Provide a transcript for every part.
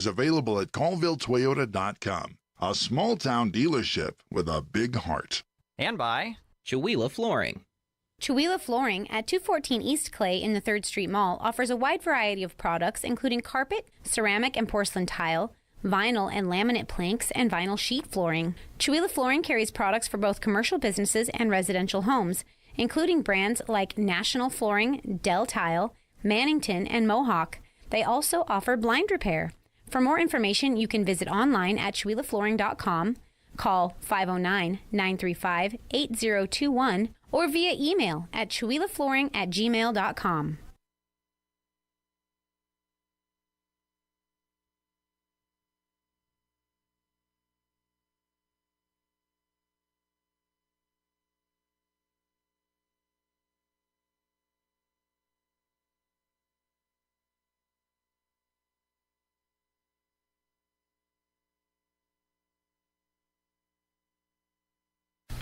is available at ColvilleToyota.com. A small-town dealership with a big heart. And by Chewelah Flooring. Chewelah Flooring at 214 East Clay in the 3rd Street Mall offers a wide variety of products including carpet, ceramic and porcelain tile, vinyl and laminate planks, and vinyl sheet flooring. Chewelah Flooring carries products for both commercial businesses and residential homes, including brands like National Flooring, Dell Tile, Mannington, and Mohawk. They also offer blind repair. For more information, you can visit online at ChewelahFlooring.com, call 509-935-8021, or via email at ChewelahFlooring@gmail.com.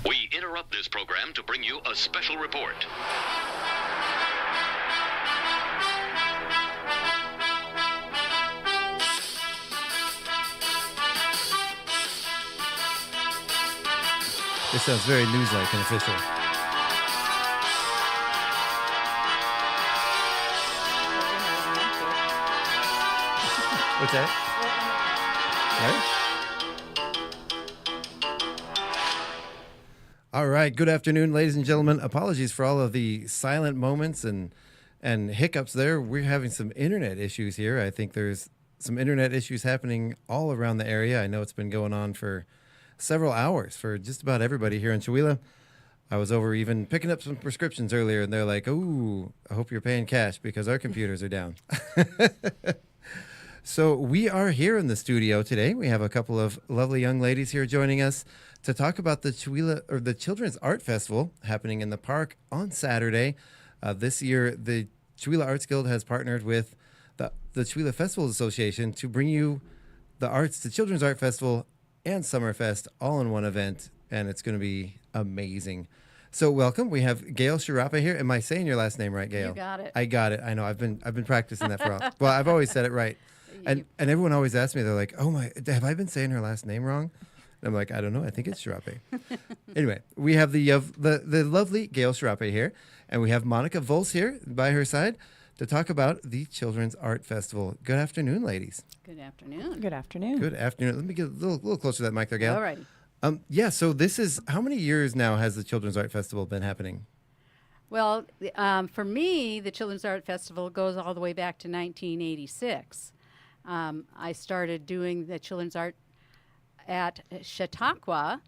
We interrupt this program to bring you a special report. This sounds very news-like and official. What's that? Right? All right. Good afternoon, ladies and gentlemen. Apologies for all of the silent moments and hiccups there. We're having some internet issues here. I think there's some internet issues happening all around the area. I know it's been going on for several hours for just about everybody here in Chewelah. I was over even picking up some prescriptions earlier, and they're like, "Ooh, I hope you're paying cash because our computers are down." So we are here in the studio today. We have a couple of lovely young ladies here joining us to talk about the Chewelah, or the Children's Art Festival happening in the park on Saturday. This year, the Chewelah Arts Guild has partnered with the Chewelah Festivals Association to bring you the arts, the Children's Art Festival and Summerfest all in one event, and it's going to be amazing. So welcome. We have Gail Shirapa here. Am I saying your last name right, Gail? You got it. I got it. I know. I've been practicing that for a while. Well, I've always said it right. And everyone always asks me, they're like, "Oh my, have I been saying her last name wrong?" And I'm like, "I don't know. I think it's Shirape." Anyway, we have the lovely Gail Shirape here, and we have Monica Volz here by her side to talk about the Children's Art Festival. Good afternoon, ladies. Good afternoon. Good afternoon. Good afternoon. Let me get a little closer to that mic there, Gail. All right. Yeah, so this is, how many years now has the Children's Art Festival been happening? Well, for me, the Children's Art Festival goes all the way back to 1986. I started doing the children's art at Chautauqua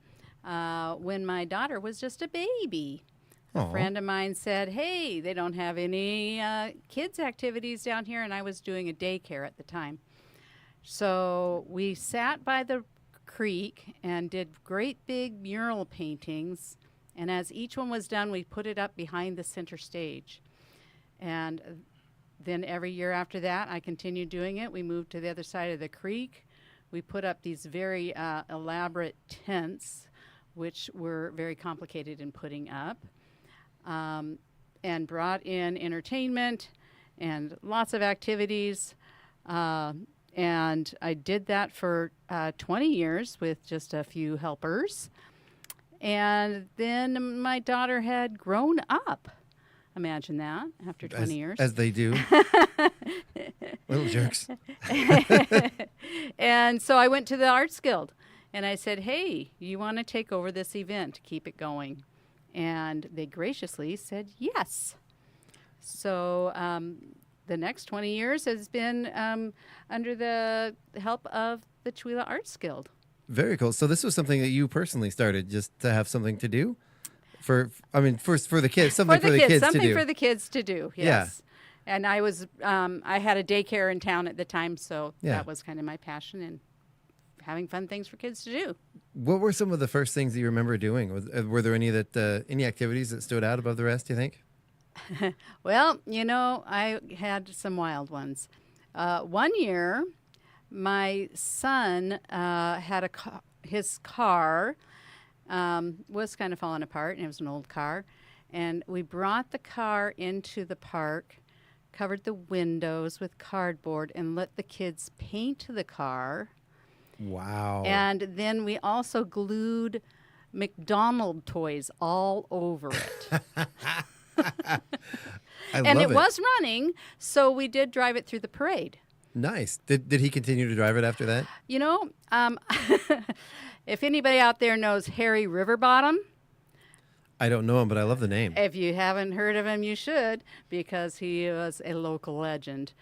when my daughter was just a baby. Aww. A friend of mine said, "Hey, they don't have any kids' activities down here," and I was doing a daycare at the time. So we sat by the creek and did great big mural paintings, and as each one was done, we put it up behind the center stage. And then every year after that, I continued doing it. We moved to the other side of the creek. We put up these very elaborate tents, which were very complicated in putting up, and brought in entertainment and lots of activities. And I did that for 20 years with just a few helpers. And then my daughter had grown up. Imagine that, after 20 years. As they do. Little jerks. And so I went to the Arts Guild, and I said, "Hey, you want to take over this event, keep it going?" And they graciously said yes. So the next 20 years has been under the help of the Chewelah Arts Guild. Very cool. So this was something that you personally started just to have something to do? For the kids, something for the kids to do. Something for the kids to do, yes. Yeah. And I was, I had a daycare in town at the time, so that was kind of my passion and having fun things for kids to do. What were some of the first things that you remember doing? Were there any activities that stood out above the rest, do you think? Well, I had some wild ones. One year, my son had his car was kind of falling apart, and it was an old car. And we brought the car into the park covered the windows with cardboard, and let the kids paint the car. Wow. And then we also glued McDonald toys all over it. And it was running, so we did drive it through the parade. Nice. Did he continue to drive it after that? You know, if anybody out there knows Harry Riverbottom, I don't know him, but I love the name. if you haven't heard of him, you should, because he was a local legend.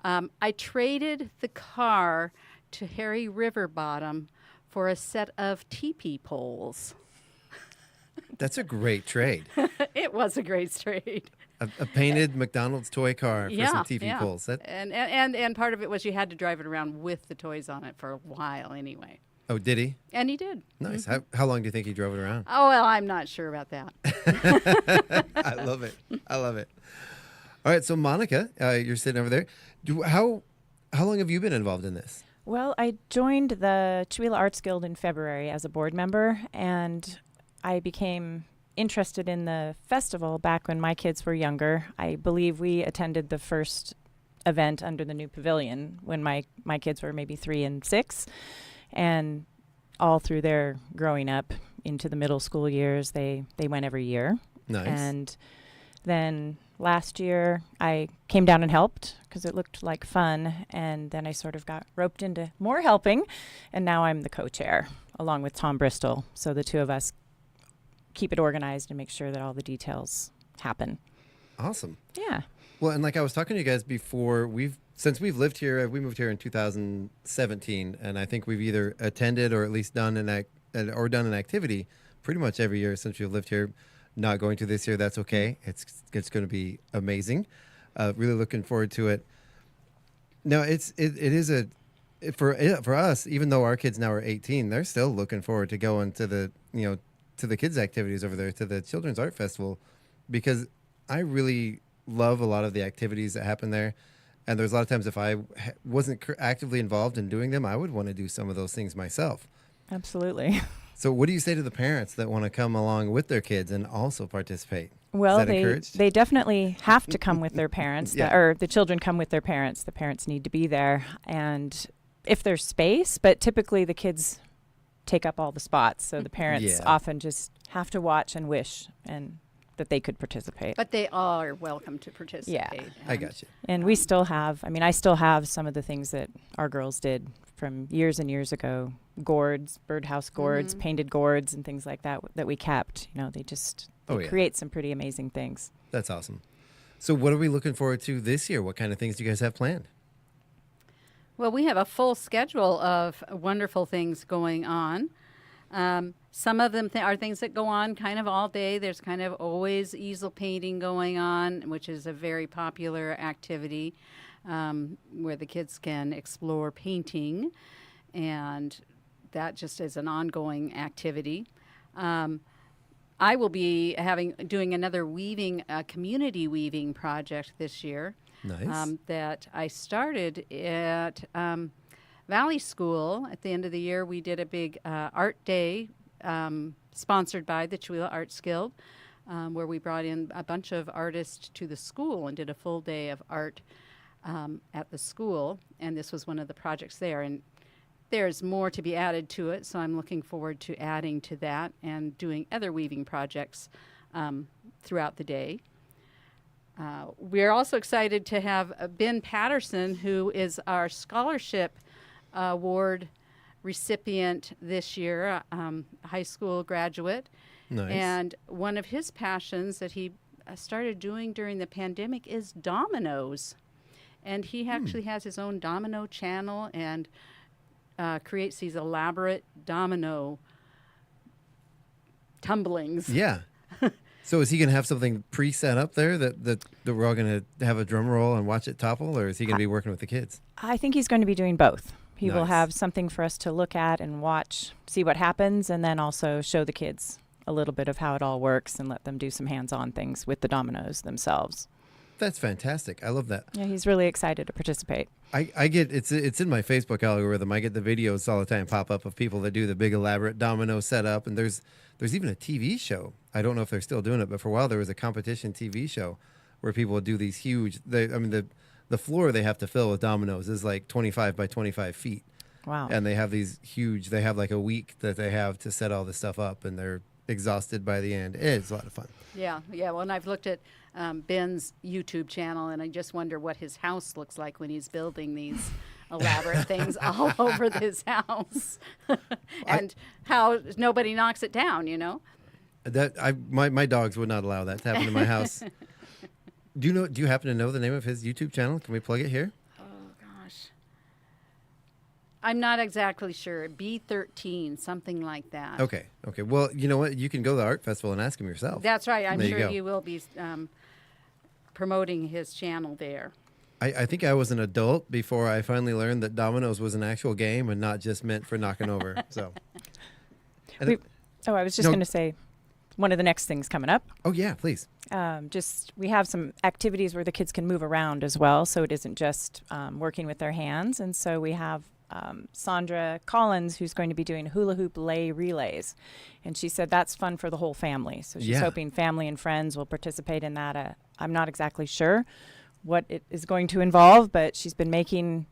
I traded the car to Harry Riverbottom for a set of teepee poles. That's a great trade. It was a great trade. A painted McDonald's toy car for some TV poles. That, And part of it was you had to drive it around with the toys on it for a while anyway. oh, did he? And he did. Nice. How long do you think he drove it around? Oh, well, I'm not sure about that. I love it. I love it. All right. So, Monica, you're sitting over there. How long have you been involved in this? Well, I joined the Chewelah Arts Guild in February as a board member, and I became interested in the festival back when my kids were younger. I believe we attended the first event under the new pavilion when my kids were maybe 3 and 6. And all through their growing up into the middle school years, they went every year. Nice. And then last year I came down and helped because it looked like fun. And then I sort of got roped into more helping. And now I'm the co-chair along with Tom Bristol. So the two of us keep it organized and make sure that all the details happen. Awesome. Yeah. Well, and like I was talking to you guys before, since we've lived here, we moved here in 2017, and I think we've either attended or at least done an activity pretty much every year since we've lived here. Not going to this year, that's okay. It's going to be amazing. Really looking forward to it. Now, for us, even though our kids now are 18, they're still looking forward to going to the kids' activities over there, to the Children's Art Festival, because I really love a lot of the activities that happen there. And there's a lot of times if I wasn't actively involved in doing them, I would want to do some of those things myself. Absolutely. So what do you say to the parents that want to come along with their kids and also participate? Well, Is that encouraged? they definitely have to come with their parents, Yeah. or the children come with their parents. The parents need to be there. And if there's space, but typically the kids take up all the spots. So the parents often just have to watch and wish and that they could participate. But they are welcome to participate. Yeah. I got you. And we still have, I still have some of the things that our girls did from years and years ago. Gourds, birdhouse gourds, painted gourds, and things like that that we kept. They just create some pretty amazing things. That's awesome. So what are we looking forward to this year? What kind of things do you guys have planned? Well, we have a full schedule of wonderful things going on. Some of them are things that go on kind of all day. There's kind of always easel painting going on, which is a very popular activity where the kids can explore painting, and that just is an ongoing activity. I will be doing another community weaving project this year. Nice. That I started at Valley School. At the end of the year, we did a big art day sponsored by the Chewelah Arts Guild, where we brought in a bunch of artists to the school and did a full day of art at the school. And this was one of the projects there. And there's more to be added to it, so I'm looking forward to adding to that and doing other weaving projects throughout the day. We're also excited to have Ben Patterson, who is our scholarship award recipient this year, high school graduate. Nice. And one of his passions that he started doing during the pandemic is dominoes. And he actually has his own domino channel and creates these elaborate domino tumblings. Yeah. So is he going to have something pre-set up there that we're all going to have a drum roll and watch it topple, or is he going to be working with the kids? I think he's going to be doing both. He will Nice. have something for us to look at and watch, see what happens, and then also show the kids a little bit of how it all works and let them do some hands-on things with the dominoes themselves. That's fantastic. I love that. Yeah, he's really excited to participate. I get it's in my Facebook algorithm. I get the videos all the time pop up of people that do the big elaborate domino setup, and there's even a TV show. I don't know if they're still doing it, but for a while there was a competition TV show where people do these huge. The floor they have to fill with dominoes is like 25 by 25 feet. Wow. And they have these huge. They have like a week that they have to set all this stuff up, and they're exhausted by the end. It's a lot of fun. Yeah. Well, and I've looked at Ben's YouTube channel, and I just wonder what his house looks like when he's building these elaborate things all over his house, and how nobody knocks it down. My dogs would not allow that to happen in my house. Do you happen to know the name of his YouTube channel? Can we plug it here? Oh gosh, I'm not exactly sure. B13, something like that. Okay. Well, you know what? You can go to the art festival and ask him yourself. That's right. I'm There you sure go. he will be promoting his channel there. I think I was an adult before I finally learned that dominoes was an actual game and not just meant for knocking over. So. And I was just No. going to say, one of the next things coming up. oh yeah, please. We have some activities where the kids can move around as well, so it isn't just working with their hands. And so we have Sandra Collins, who's going to be doing hula hoop lay relays, and she said that's fun for the whole family. So she's Yeah. hoping family and friends will participate in that. I'm not exactly sure what it is going to involve, but she's been making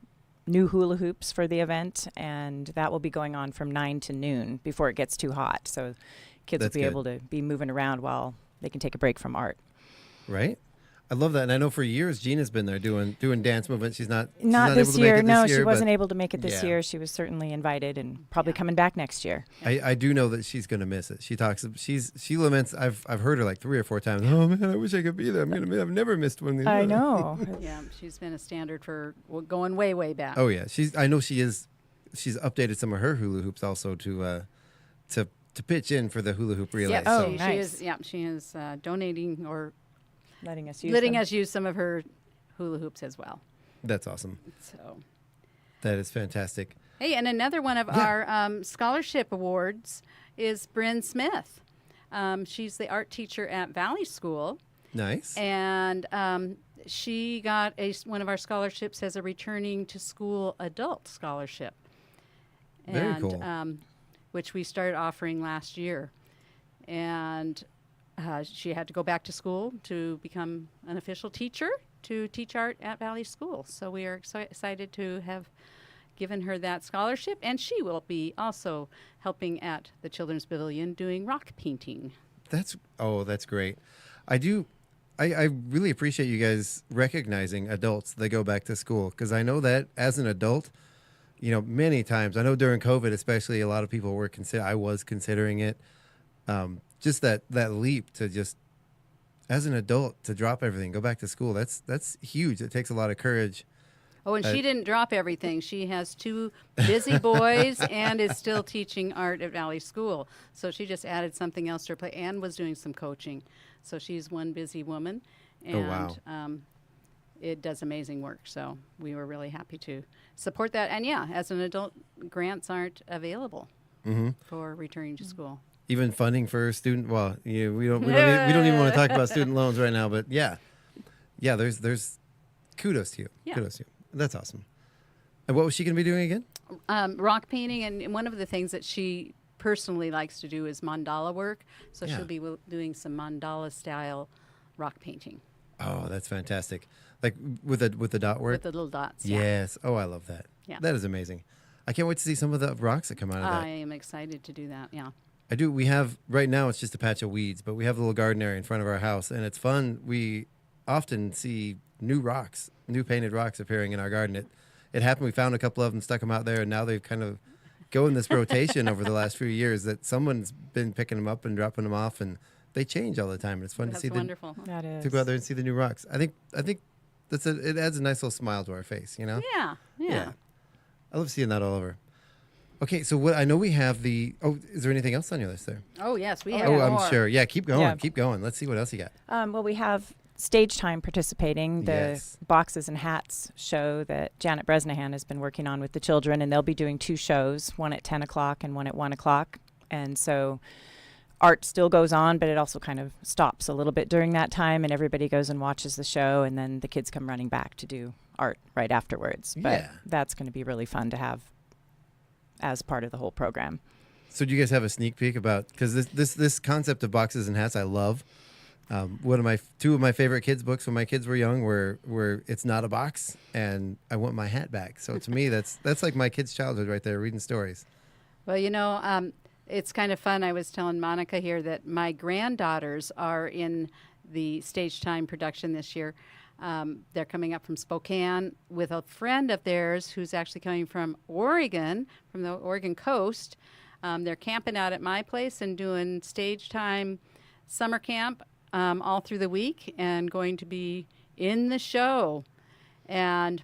new hula hoops for the event, and that will be going on from 9 to noon before it gets too hot. So kids That's will be good. able to be moving around while they can take a break from art. Right. I love that, and I know for years Gina's been there doing dance movements. She's not Not able this to make year. it No, this year, she wasn't but able to make it this yeah. year. She was certainly invited and probably coming back next year. I do know that she's going to miss it. She laments. I've heard her like 3 or 4 times. Oh man, I wish I could be there. I've never missed one of these. I know. Yeah, she's been a standard for going way, way back. Oh yeah, I know she is. She's updated some of her hula hoops also to pitch in for the hula hoop relay. Yeah, Oh, she nice. is. Yeah, she is donating or Letting us use letting them. us use some of her hula hoops as well. That's awesome. So, That is fantastic. hey, and another one of Yeah. our scholarship awards is Bryn Smith. She's the art teacher at Valley School, Nice. and she got one of our scholarships as a returning to school adult scholarship. Very and, cool. Which we started offering last year. And she had to go back to school to become an official teacher to teach art at Valley School. So we are excited to have given her that scholarship. And she will be also helping at the Children's Pavilion doing rock painting. That's great. I really appreciate you guys recognizing adults that go back to school, because I know that as an adult, many times, I know during COVID especially, a lot of people were I was considering it. Just that leap to just, as an adult, to drop everything, go back to school. That's huge. It takes a lot of courage. Oh, and she didn't drop everything. She has 2 busy boys and is still teaching art at Valley School. So she just added something else to her plate and was doing some coaching. So she's one busy woman. And, Oh, wow. It does amazing work. So we were really happy to support that. And yeah, as an adult, grants aren't available for returning to school. Even funding for student. Well, we don't even want to talk about student loans right now. But yeah. There's kudos to you. Yeah. Kudos to you. That's awesome. And what was she going to be doing again? Rock painting, and one of the things that she personally likes to do is mandala work. So Yeah. she'll be doing some mandala style rock painting Oh, that's fantastic. Like with the dot work. with the little dots. Yeah. Yes. Oh, I love that. Yeah. That is amazing. I can't wait to see some of the rocks that come out of that. I am excited to do that. Yeah. I do. We have right now. It's just a patch of weeds, but we have a little garden area in front of our house, and it's fun. We often see new painted rocks appearing in our garden. It happened. We found a couple of them, stuck them out there, and now they've kind of go in this rotation over the last few years that someone's been picking them up and dropping them off, and they change all the time. And it's fun That's to see wonderful. That is. to go out there and see the new rocks. I think it adds a nice little smile to our face. Yeah. I love seeing that all over. Okay, so what I know we have is there anything else on your list there? Oh yes, we have Oh, more. I'm sure. Yeah, keep going. Yeah. Keep going. Let's see what else you got. Well, we have Stage Time participating, the Yes. Boxes and Hats show that Janet Bresnahan has been working on with the children, and they'll be doing 2 shows, one at 10 o'clock and one at 1 o'clock. And so art still goes on, but it also kind of stops a little bit during that time, and everybody goes and watches the show, and then the kids come running back to do art right afterwards. But Yeah. that's going to be really fun to have as part of the whole program. So do you guys have a sneak peek about, because this concept of boxes and hats I love. Two of my favorite kids books when my kids were young were It's Not a Box and I Want My Hat Back. So to me, that's like my kids' childhood right there, reading stories. Well, it's kind of fun. I was telling Monica here that my granddaughters are in the Stage Time production this year. They're coming up from Spokane with a friend of theirs who's actually coming from Oregon, from the Oregon coast. They're camping out at my place and doing Stage Time summer camp all through the week and going to be in the show. And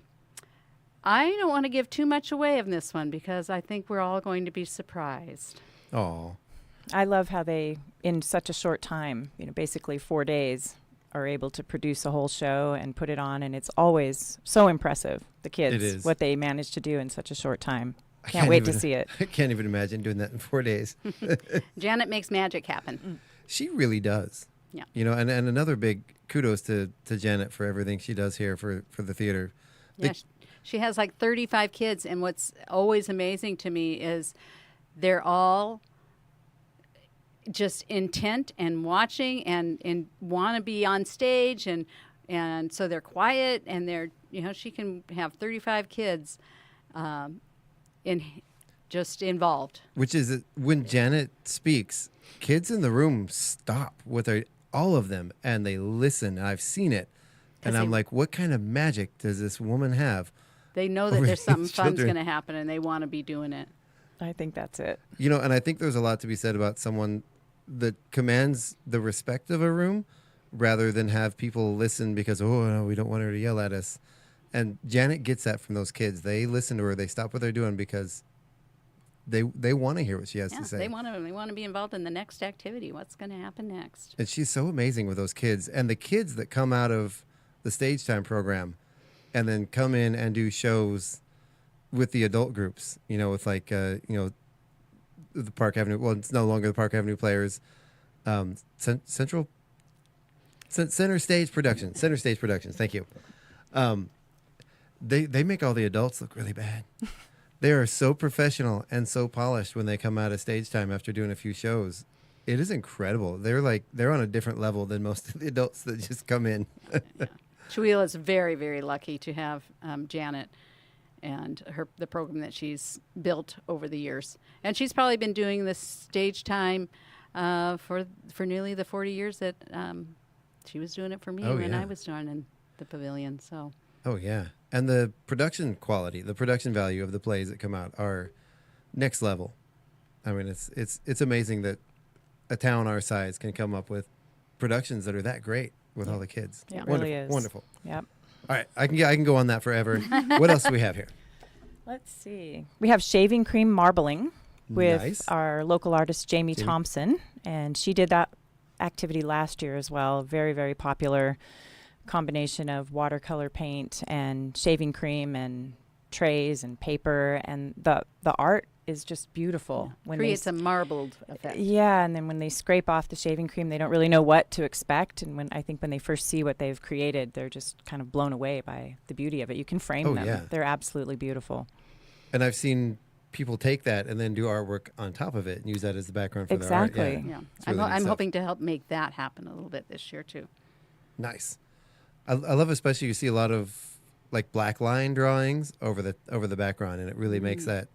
I don't want to give too much away of this one because I think we're all going to be surprised. Oh, I love how they, in such a short time, basically 4 days, are able to produce a whole show and put it on, and it's always so impressive, the kids, It is. what they manage to do in such a short time. Can't wait to see it. I can't even imagine doing that in 4 days. Janet makes magic happen. She really does. Yeah. And another big kudos to Janet for everything she does here for the theater. Yeah, she has like 35 kids, and what's always amazing to me is they're all just intent and watching and want to be on stage, and so they're quiet, and they're she can have 35 kids just involved. Which is when Janet speaks, kids in the room stop with all of them and they listen. I've seen it, and I'm like, what kind of magic does this woman have? They know that over there's something these fun's children? going to happen, and they want to be doing it. I think that's it. And I think there's a lot to be said about someone that commands the respect of a room rather than have people listen because, oh, no, we don't want her to yell at us. And Janet gets that from those kids. They listen to her. They stop what they're doing because they want to hear what she has to say. They want to be involved in the next activity. What's going to happen next? And she's so amazing with those kids. And the kids that come out of the Stage Time program and then come in and do shows with the adult groups, with like, the Park Avenue. Well, it's no longer the Park Avenue Players. Center Stage Productions. Center Stage Productions. Thank you. They make all the adults look really bad. They are so professional and so polished when they come out of Stage Time after doing a few shows. It is incredible. They're on a different level than most of the adults that just come in. Yeah. Chewelah is very, very lucky to have Janet and the program that she's built over the years. And she's probably been doing this Stage Time for nearly the 40 years that she was doing it for me when I was down in the pavilion. So. Oh, yeah. And the production quality, the production value of the plays that come out are next level. I mean, it's amazing that a town our size can come up with productions that are that great with all the kids. Yeah, it wonderful, really is. Wonderful. Yep. All right, I can go on that forever. What else do we have here? Let's see. We have shaving cream marbling with Nice. our local artist, Jamie Thompson. And she did that activity last year as well. Very, very popular combination of watercolor paint and shaving cream and trays and paper. And the art is just beautiful. When Creates a marbled effect. Yeah, and then when they scrape off the shaving cream, they don't really know what to expect. And when they first see what they've created, they're just kind of blown away by the beauty of it. You can frame them. Yeah. They're absolutely beautiful. And I've seen people take that and then do artwork on top of it and use that as the background for their art. Exactly. Yeah, It's really neat I'm stuff. hoping to help make that happen a little bit this year too. Nice. I love especially you see a lot of like black line drawings over the background, and it really makes that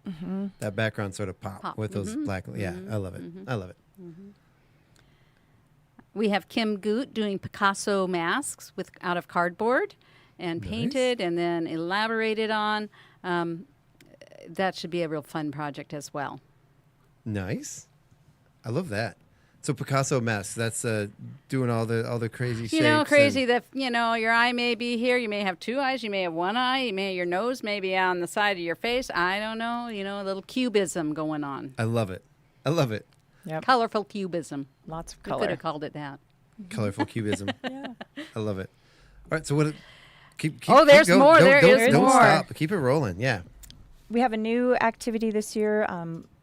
that background sort of pop. With those black. Yeah, I love it. I love it. We have Kim Goot doing Picasso masks out of cardboard and Nice. painted and then elaborated on. That should be a real fun project as well. Nice. I love that. So Picasso masks. That's doing all the crazy shapes. Crazy that your eye may be here. You may have two eyes. You may have one eye. Your nose may be on the side of your face. I don't know. A little cubism going on. I love it. I love it. Yep. Colorful cubism. Lots of We color. could have called it that. Colorful cubism. Yeah. I love it. All right. So what? Keep there's going. more. Don't, There don't, is don't more. stop. Keep it rolling. Yeah. We have a new activity this year,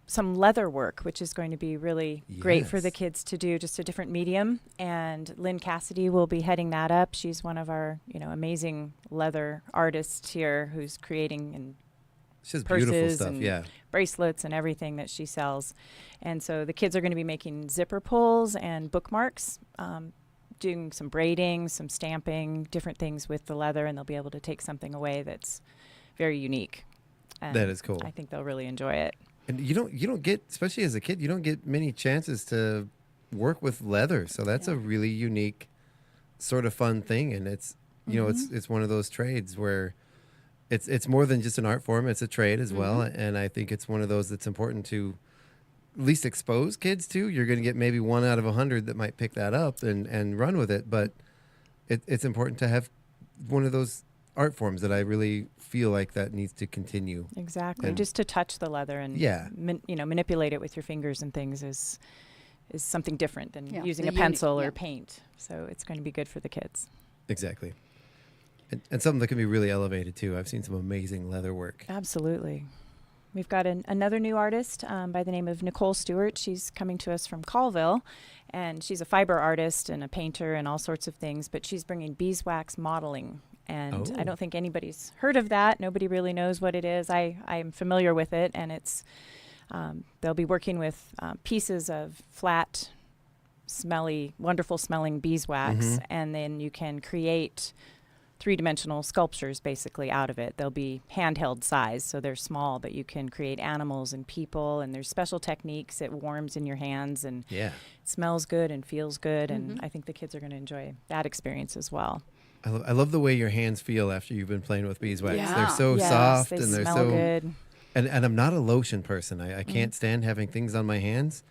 some leather work, which is going to be really great for the Yes. kids to do, just a different medium. And Lynn Cassidy will be heading that up. She's one of our, amazing leather artists here who's creating and It's just beautiful purses stuff. and Yeah. bracelets and everything that she sells. And so the kids are going to be making zipper pulls and bookmarks, doing some braiding, some stamping, different things with the leather, and they'll be able to take something away that's very unique. And That is cool. I think they'll really enjoy it. And you don't get, especially as a kid, you don't get many chances to work with leather. So that's a really unique sort of fun thing. And it's, you know, it's one of those trades where it's more than just an art form. It's a trade as well. And I think it's one of those that's important to at least expose kids to. You're going to get maybe 1 out of 100 that might pick that up and run with it. But it's important to have one of those art forms that I really feel like that needs to continue. Exactly. And just to touch the leather and manipulate it with your fingers and things is something different than using a pencil or paint. So it's going to be good for the kids. Exactly. And something that can be really elevated too. I've seen some amazing leather work. Absolutely. We've got another new artist by the name of Nicole Stewart. She's coming to us from Colville, and she's a fiber artist and a painter and all sorts of things, but she's bringing beeswax modeling. And I don't think anybody's heard of that. Nobody really knows what it is. I am familiar with it, and it's they'll be working with pieces of flat, smelly, wonderful smelling beeswax, and then you can create three-dimensional sculptures basically out of it. They'll be handheld size, so they're small, but you can create animals and people, and there's special techniques. It warms in your hands, and it smells good and feels good, and I think the kids are going to enjoy that experience as well. I love the way your hands feel after you've been playing with beeswax. Yeah. They're so soft they and they're smell so good. And I'm not a lotion person. I can't stand having things on my hands,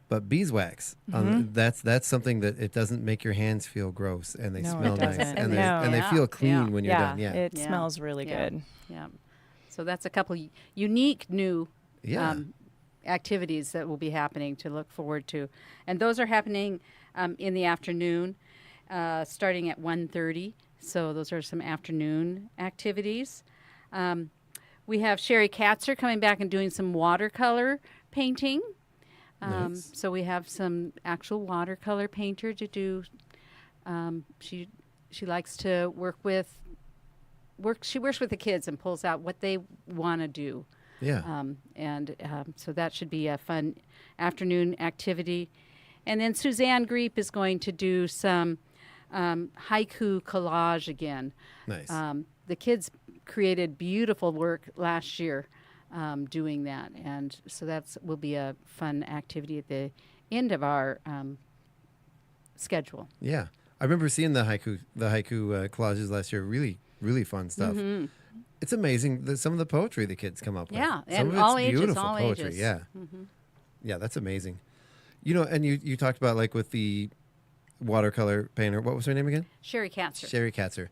but beeswax that's something that it doesn't make your hands feel gross, and they No, smell it nice, doesn't. and No. they feel clean when you're done. It smells really good. Yeah. So that's a couple unique new Yeah. activities that will be happening to look forward to. And those are happening in the afternoon, starting at 1:30. So those are some afternoon activities. We have Sherry Katzer coming back and doing some watercolor painting. Nice. So we have some actual watercolor painter to do. She likes to she works with the kids and pulls out what they want to do. Yeah. So that should be a fun afternoon activity. And then Suzanne Greep is going to do some haiku collage again. Nice. The kids created beautiful work last year doing that. And so will be a fun activity at the end of our schedule. Yeah. I remember seeing the haiku collages last year. Really, really fun stuff. It's amazing some of the poetry the kids come up with. Yeah, Some and of all it's ages, beautiful all poetry. ages. Yeah. Yeah, that's amazing. You know, and you talked about like with the watercolor painter. What was her name again? Sherry Katzer. Sherry Katzer.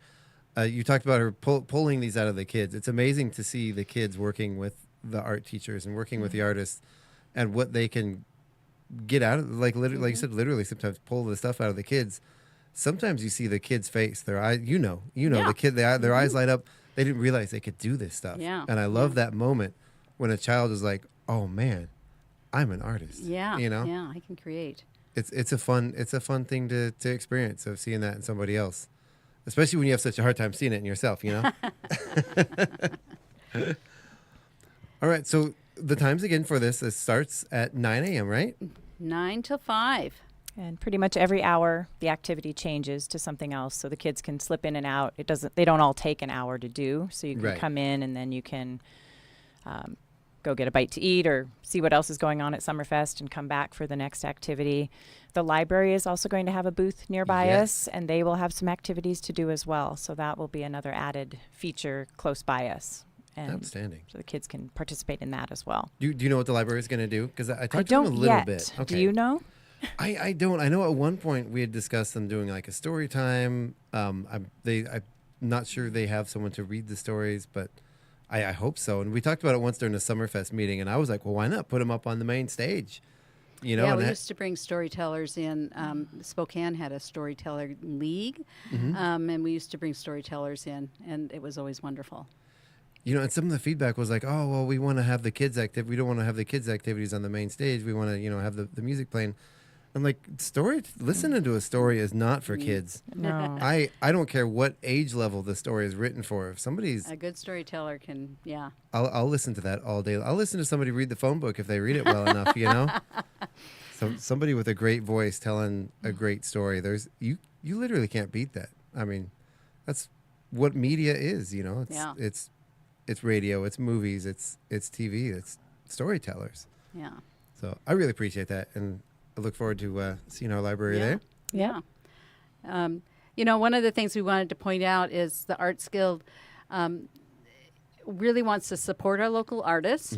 You talked about her pulling these out of the kids. It's amazing to see the kids working with the art teachers and working with the artists, and what they can get out of. Like like you said, literally sometimes pull the stuff out of the kids. Sometimes you see the kid's face, their eyes. You know, Yeah. the kid. Their eyes light up. They didn't realize they could do this stuff. Yeah. And I love that moment when a child is like, "Oh man, I'm an artist." Yeah. You know. Yeah, I can create. It's a fun thing to experience, of seeing that in somebody else, especially when you have such a hard time seeing it in yourself, you know. All right, so the times again for this starts at 9 a.m., right? 9 till 5. And pretty much every hour, the activity changes to something else, so the kids can slip in and out. They don't all take an hour to do, so you can Right. come in and then you can go get a bite to eat or see what else is going on at Summerfest and come back for the next activity. The library is also going to have a booth nearby us, and they will have some activities to do as well. So that will be another added feature close by us. And Outstanding. so the kids can participate in that as well. Do you know what the library is going to do? Because I I talked to them don't a little yet. bit. Do you know? I don't. I know at one point we had discussed them doing like a story time. I'm not sure they have someone to read the stories, but I hope so. And we talked about it once during the Summerfest meeting, and I was like, well, why not put them up on the main stage? You know, Yeah, and we used to bring storytellers in. Spokane had a storyteller league, and we used to bring storytellers in, and it was always wonderful. you know, and some of the feedback was like, oh, well, we want to have the kids active. We don't want to have the kids activities on the main stage. We want to, have the music playing. I'm like, listening to a story is not for kids. No. I don't care what age level the story is written for. If somebody's, A good storyteller can, I'll listen to that all day. I'll listen to somebody read the phone book if they read it well enough, So somebody with a great voice telling a great story. you literally can't beat that. I mean, that's what media is, you know. It's radio, it's movies, it's TV, it's storytellers. Yeah. So I really appreciate that, and I look forward to seeing our library there. Yeah. One of the things we wanted to point out is the Arts Guild really wants to support our local artists,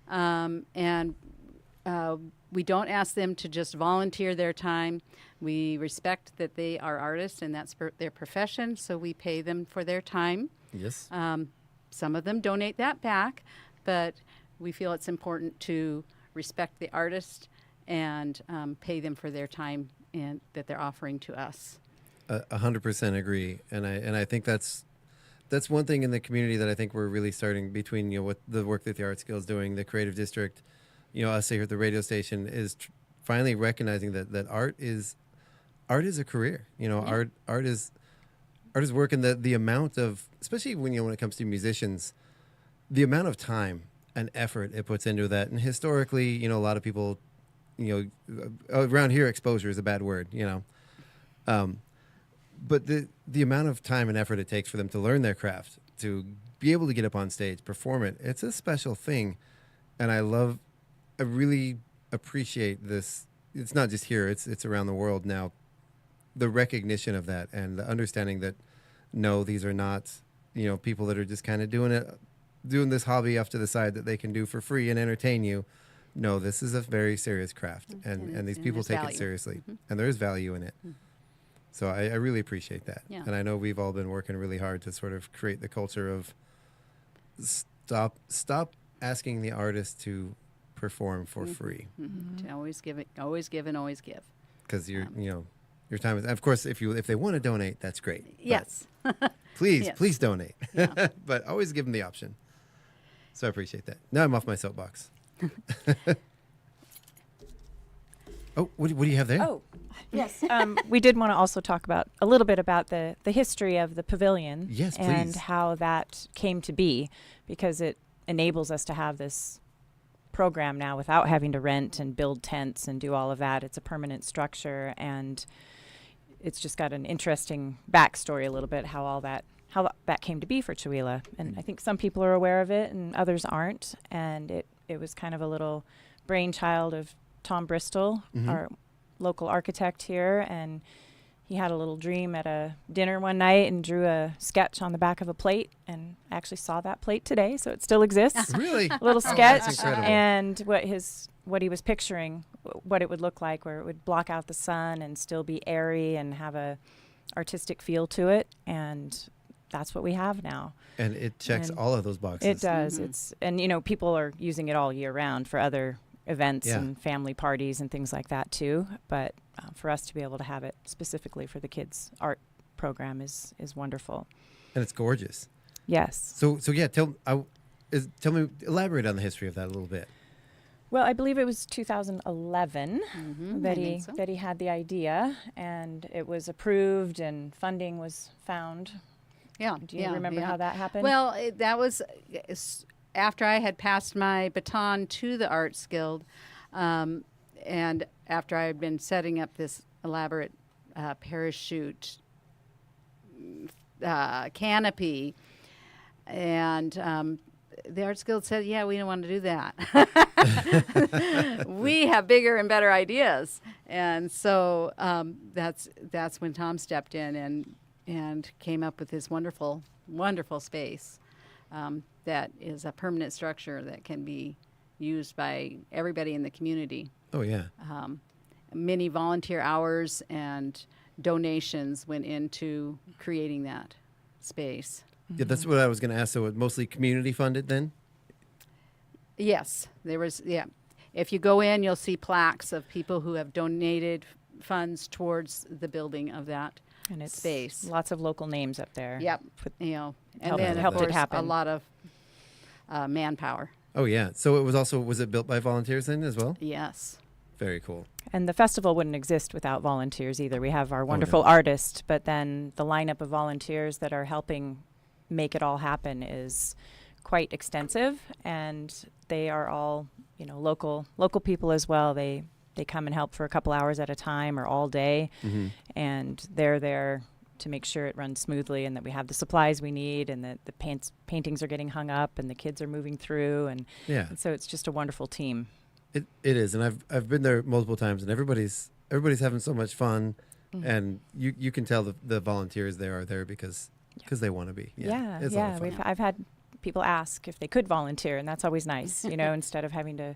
and we don't ask them to just volunteer their time. We respect that they are artists and that's their profession, so we pay them for their time. Yes. Some of them donate that back, but we feel it's important to respect the artist and pay them for their time and that they're offering to us. 100% agree, and I think that's one thing in the community that I think we're really starting between what the work that the Arts Guild is doing, the Creative District, us here at the radio station is finally recognizing that art is a career. Art is work, and the amount of, especially when it comes to musicians, the amount of time and effort it puts into that. And historically, a lot of people, around here, exposure is a bad word, but the amount of time and effort it takes for them to learn their craft, to be able to get up on stage, perform it, it's a special thing. And I really appreciate this. It's not just here, it's around the world now. The recognition of that and the understanding that, no, these are not, people that are just kind of doing this hobby off to the side that they can do for free and entertain you. No, this is a very serious craft, and these people take it seriously, and there is value in it. So I really appreciate that. Yeah. And I know we've all been working really hard to sort of create the culture of stop asking the artist to perform for free. To always give, and always give. Because your time is, of course, if they want to donate, that's great. Yes. Please donate. Yeah. But always give them the option. So I appreciate that. Now I'm off my soapbox. Oh, what do you have there? Oh, yes. We did want to also talk a little bit about the history of the pavilion. Yes, please. And how that came to be, because it enables us to have this program now without having to rent and build tents and do all of that. It's a permanent structure, and it's just got an interesting backstory a little bit, how that came to be for Chewelah. And I think some people are aware of it and others aren't. And it was kind of a little brainchild of Tom Bristol, our local architect here, and he had a little dream at a dinner one night and drew a sketch on the back of a plate, and I actually saw that plate today, so it still exists. Really? A little sketch, that's incredible. And what he was picturing, what it would look like, where it would block out the sun and still be airy and have a artistic feel to it, and that's what we have now. And it checks all of those boxes. It does. People are using it all year round for other events and family parties and things like that too. But for us to be able to have it specifically for the kids' art program is wonderful. And it's gorgeous. Yes. So yeah, tell me, elaborate on the history of that a little bit. Well, I believe it was 2011 that he had the idea, and it was approved and funding was found. Yeah. Do you remember how that happened? Well, that was after I had passed my baton to the Arts Guild, and after I had been setting up this elaborate parachute canopy, and the Arts Guild said, yeah, we don't want to do that. We have bigger and better ideas. And so that's when Tom stepped in and came up with this wonderful, wonderful space that is a permanent structure that can be used by everybody in the community. Oh, yeah. Many volunteer hours and donations went into creating that space. Yeah, that's what I was going to ask. So it mostly community funded then? Yes, there was, If you go in, you'll see plaques of people who have donated funds towards the building of that and it's space. Lots of local names up there. Yep. And helped then, it of course, happen. a lot of manpower. Oh, yeah. So was it built by volunteers then as well? Yes. Very cool. And the festival wouldn't exist without volunteers either. We have our wonderful artists, but then the lineup of volunteers that are helping make it all happen is quite extensive, and they are all local people as well. They they come and help for a couple hours at a time or all day, and they're there to make sure it runs smoothly and that we have the supplies we need and that the paintings are getting hung up and the kids are moving through, and so it's just a wonderful team. It is, and I've been there multiple times, and everybody's having so much fun, and you can tell the volunteers there are there because they want to be. Yeah, It's a lot of fun. I've had people ask if they could volunteer, and that's always nice, instead of having to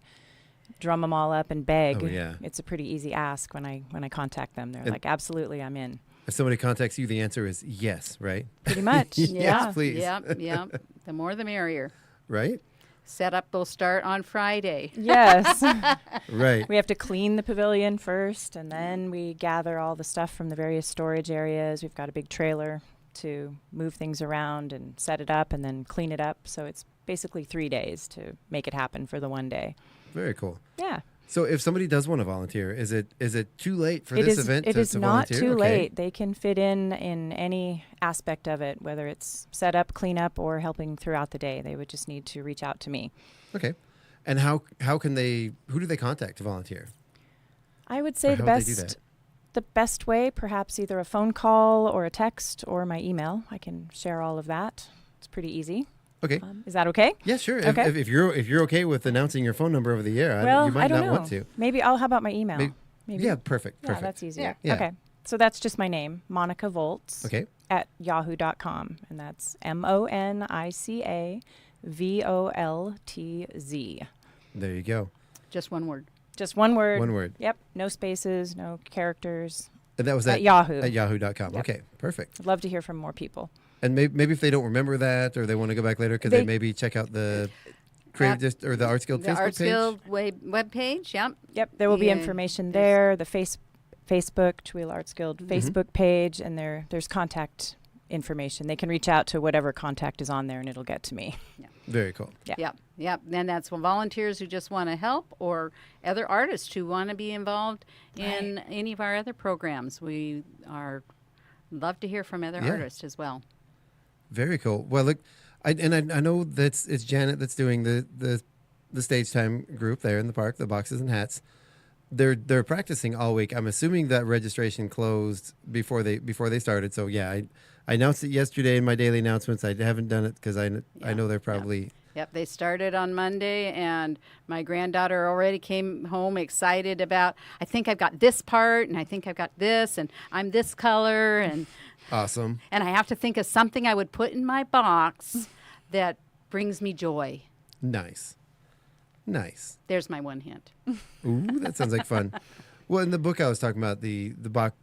drum them all up and beg. Oh, yeah. It's a pretty easy ask when I contact them. They're like, absolutely, I'm in. If somebody contacts you, the answer is yes, right? Pretty much. Yes, please. Yeah. The more the merrier. Right? Setup will start on Friday. Yes. Right. We have to clean the pavilion first, and then we gather all the stuff from the various storage areas. We've got a big trailer to move things around and set it up and then clean it up. So it's basically 3 days to make it happen for the one day. Very cool. Yeah. So if somebody does want to volunteer, is it too late for this event It is to not volunteer? too Okay. late. They can fit in any aspect of it, whether it's set up, clean up, or helping throughout the day. They would just need to reach out to me. Okay. And how can they, who do they contact to volunteer? I would say Or how would they do that? the best way, perhaps either a phone call or a text or my email. I can share all of that. It's pretty easy. Okay. Is that okay? Yeah, sure. Okay. If you're okay with announcing your phone number over the air, Well, you might I don't not know. want to. Maybe how about my email? Maybe. Yeah, perfect. Yeah, Perfect. that's easier. Yeah. Okay. So that's just my name, Monica Voltz. Okay. At yahoo.com. And that's MONICAVOLTZ. There you go. Just one word. Just one word. One word. Yep. No spaces, no characters. And that was At Yahoo. At yahoo.com. Yep. Okay, perfect. I'd love to hear from more people. And maybe if they don't remember that or they want to go back later, could they maybe check out the or the Arts Guild The Facebook Arts page? Guild web page, yep. Yep. There will be Yeah, information there's- there. The Facebook, Chewelah Arts Guild Facebook page, and there's contact information. They can reach out to whatever contact is on there, and it'll get to me. Very cool. Yeah. Yep. And that's for volunteers who just want to help or other artists who want to be involved in any of our other programs. We are love to hear from other artists as well. Very cool. Well, look, I know that it's Janet that's doing the stage time group there in the park, the boxes and hats. They're practicing all week. I'm assuming that registration closed before they started. So yeah, I announced it yesterday in my daily announcements. I haven't done it because I know they're probably. Yep, they started on Monday, and my granddaughter already came home excited about, I think I've got this part, and I think I've got this, and I'm this color, and Awesome. and I have to think of something I would put in my box that brings me joy. Nice. There's my one hint. Ooh, that sounds like fun. Well, in the book I was talking about, the box,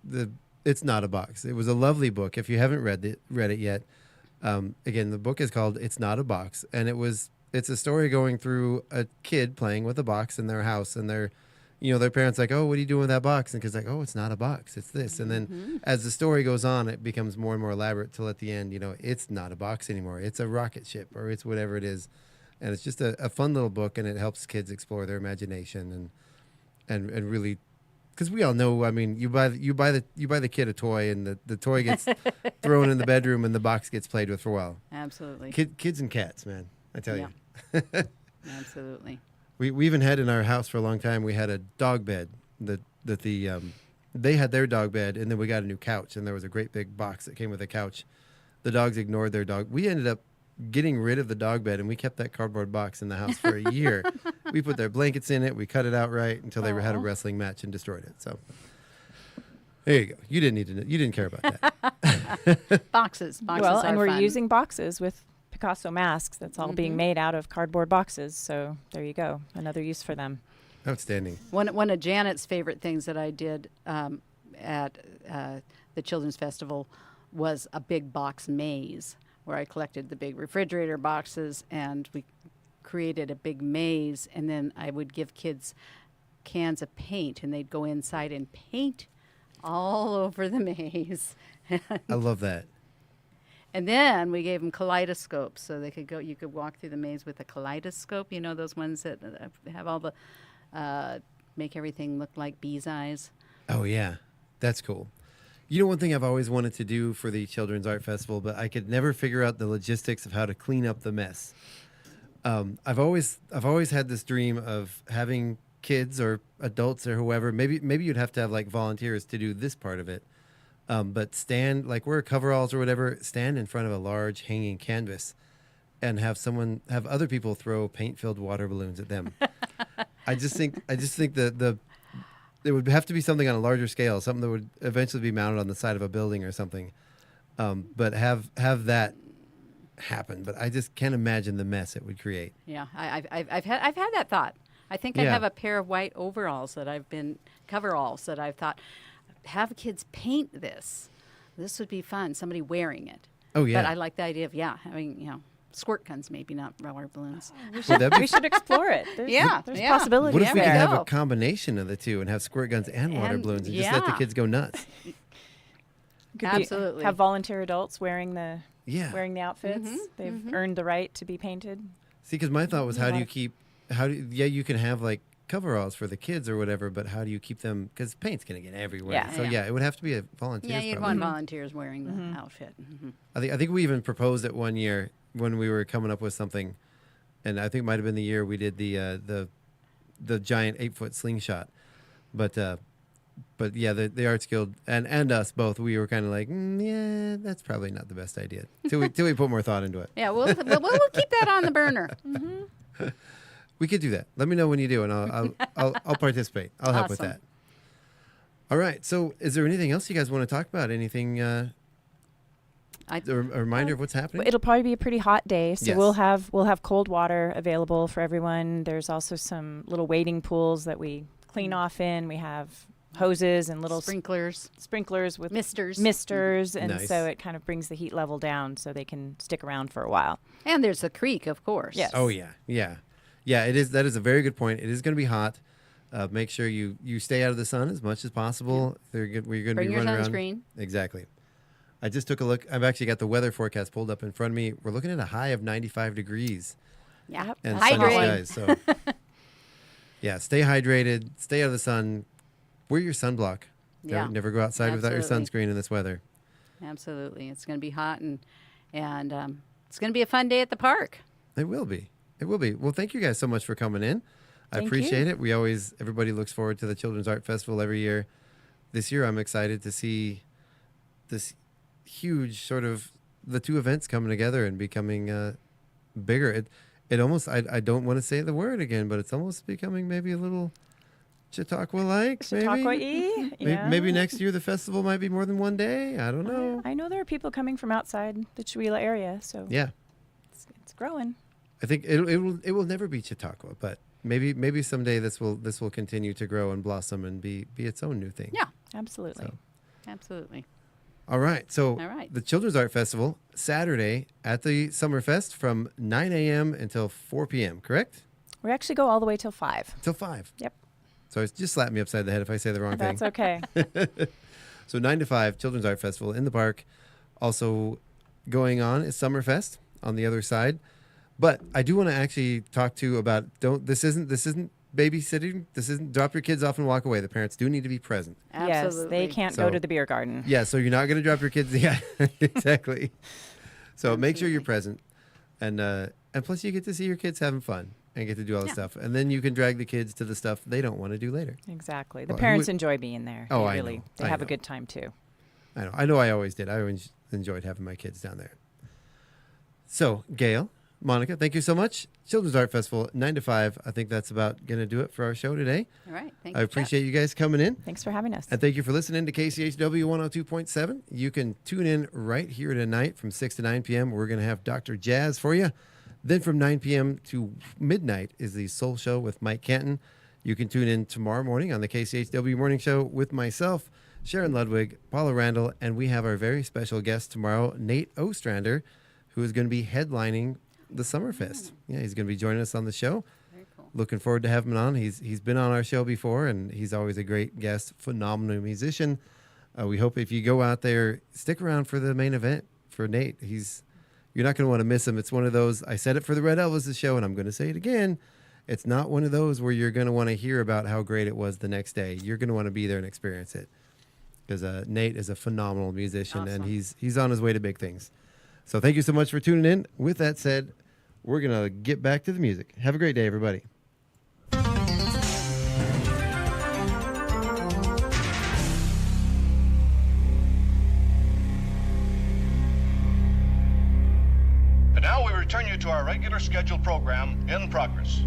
it's not a box. It was a lovely book. If you haven't read it yet, again, the book is called "It's Not a Box," and it's a story going through a kid playing with a box in their house, and their parents like, "Oh, what are you doing with that box?" And kid's like, "Oh, it's not a box. It's this." And then as the story goes on, it becomes more and more elaborate till at the end, it's not a box anymore. It's a rocket ship or it's whatever it is. And it's just a fun little book, and it helps kids explore their imagination and really, because we all know. I mean, you buy the kid a toy, and the toy gets thrown in the bedroom, and the box gets played with for a while. Absolutely. Kids and cats, man, I tell you. Absolutely. We even had in our house for a long time. We had a dog bed they had their dog bed, and then we got a new couch, and there was a great big box that came with a couch. The dogs ignored their dog. We ended up getting rid of the dog bed, and we kept that cardboard box in the house for a year. We put their blankets in it. We cut it out right until they had a wrestling match and destroyed it. So there you go. You didn't need to know. You didn't care about that. Boxes Well, and are we're fun. using boxes with Picasso masks. That's all being made out of cardboard boxes. So there you go. Another use for them. Outstanding. One of Janet's favorite things that I did at the Children's Festival was a big box maze, where I collected the big refrigerator boxes, and we created a big maze, and then I would give kids cans of paint, and they'd go inside and paint all over the maze. I love that. And then we gave them kaleidoscopes, so they could go. You could walk through the maze with a kaleidoscope. You know, those ones that have all the make everything look like bees' eyes. Oh yeah, that's cool. You know, one thing I've always wanted to do for the Children's Art Festival, but I could never figure out the logistics of how to clean up the mess. I've always had this dream of having kids or adults or whoever, maybe you'd have to have like volunteers to do this part of it. But stand, like wear coveralls or whatever, stand in front of a large hanging canvas and have other people throw paint-filled water balloons at them. I just think that it would have to be something on a larger scale, something that would eventually be mounted on the side of a building or something. But have that happen. But I just can't imagine the mess it would create. Yeah, I've had that thought. I think I have a pair of white coveralls that I've thought, have kids paint this. This would be fun. Somebody wearing it. Oh yeah. But I like the idea of having squirt guns, maybe not rubber balloons. We should explore it. There's possibilities. What if we could there. have a combination of the two and have squirt guns and water balloons and just let the kids go nuts? Absolutely. Have volunteer adults wearing the outfits. Mm-hmm. They've earned the right to be painted. See, because my thought was, you can have like coveralls for the kids or whatever, but how do you keep them? Because paint's going to get everywhere. Yeah. So it would have to be a volunteer. Yeah, you'd want volunteers wearing the outfit. Mm-hmm. I think we even proposed it one year when we were coming up with something, and I think it might have been the year we did the giant 8-foot slingshot, but yeah, the Arts Guild and us both, we were kind of like, yeah, that's probably not the best idea till we put more thought into it. Yeah, we'll keep that on the burner. Mm-hmm. We could do that. Let me know when you do, and I'll participate. I'll help with that. All right. So, is there anything else you guys want to talk about? Anything? A reminder of what's happening. It'll probably be a pretty hot day, so Yes. we'll have cold water available for everyone. There's also some little wading pools that we clean off in. We have hoses and little sprinklers with misters, and Nice. so it kind of brings the heat level down, so they can stick around for a while. and there's the creek, of course. Yes. Oh yeah. It is. That is a very good point. It is going to be hot. Make sure you stay out of the sun as much as possible. We're going to be Bring your running around. sunscreen. Exactly. I just took a look. I've actually got the weather forecast pulled up in front of me. We're looking at a high of 95 degrees Yeah, and sunny hydrate. skies. So yeah, stay hydrated. Stay out of the sun. Wear your sunblock. Yeah, Never go outside without your absolutely. sunscreen in this weather. Absolutely, it's going to be hot and it's going to be a fun day at the park. It will be. It will be. Well, thank you guys so much for coming in. I Thank appreciate you. it. Everybody looks forward to the Children's Art Festival every year. This year, I'm excited to see this huge sort of the two events coming together and becoming bigger. It almost, I don't want to say the word again, but it's almost becoming maybe a little Chautauqua-like. Chautauqua-y, yeah. Maybe next year the festival might be more than one day. I don't know. I know there are people coming from outside the Chewelah area, so Yeah. it's growing. I think it will never be Chautauqua, but maybe someday this will continue to grow and blossom and be its own new thing. Yeah, Absolutely. So. absolutely. All right. So All right. the Children's Art Festival Saturday at the Summerfest from 9 a.m. until 4 p.m. Correct? We actually go all the way till 5. Till 5. Yep. So just slap me upside the head if I say the wrong thing. That's okay. So 9 to 5 Children's Art Festival in the park. Also going on is Summerfest on the other side. But I do want to actually talk to you about this isn't babysitting. This isn't drop your kids off and walk away. The parents do need to be present. Absolutely. Yes, they can't So- go to the beer garden. Yeah, so you're not going to drop your kids. Yeah, exactly. So make sure you're present, and plus you get to see your kids having fun and get to do all the stuff, and then you can drag the kids to the stuff they don't want to do later. Exactly. The Well, parents who- enjoy being there. Oh, They I really know. they I have know. a good time too. I know. I always did. I always enjoyed having my kids down there. So Gail, Monica, thank you so much. Children's Art Festival 9 to 5. I think that's about going to do it for our show today. All right. Thank you. I appreciate you guys coming in. Thanks for having us. And thank you for listening to KCHW 102.7. You can tune in right here tonight from 6 to 9 p.m. We're going to have Dr. Jazz for you. Then from 9 p.m. to midnight is the Soul Show with Mike Canton. You can tune in tomorrow morning on the KCHW Morning Show with myself, Sharon Ludwig, Paula Randall, and we have our very special guest tomorrow, Nate Ostrander, who is going to be headlining the Summerfest. Yeah, he's going to be joining us on the show. Very cool. Looking forward to having him on. He's been on our show before, and he's always a great guest, phenomenal musician. We hope if you go out there, stick around for the main event for Nate. You're not going to want to miss him. It's one of those, I said it for the Red Elvis show, and I'm going to say it again. It's not one of those where you're going to want to hear about how great it was the next day. You're going to want to be there and experience it, because Nate is a phenomenal musician, and Awesome. he's on his way to big things. So thank you so much for tuning in. With that said, we're going to get back to the music. Have a great day, everybody. to our regular scheduled program in progress.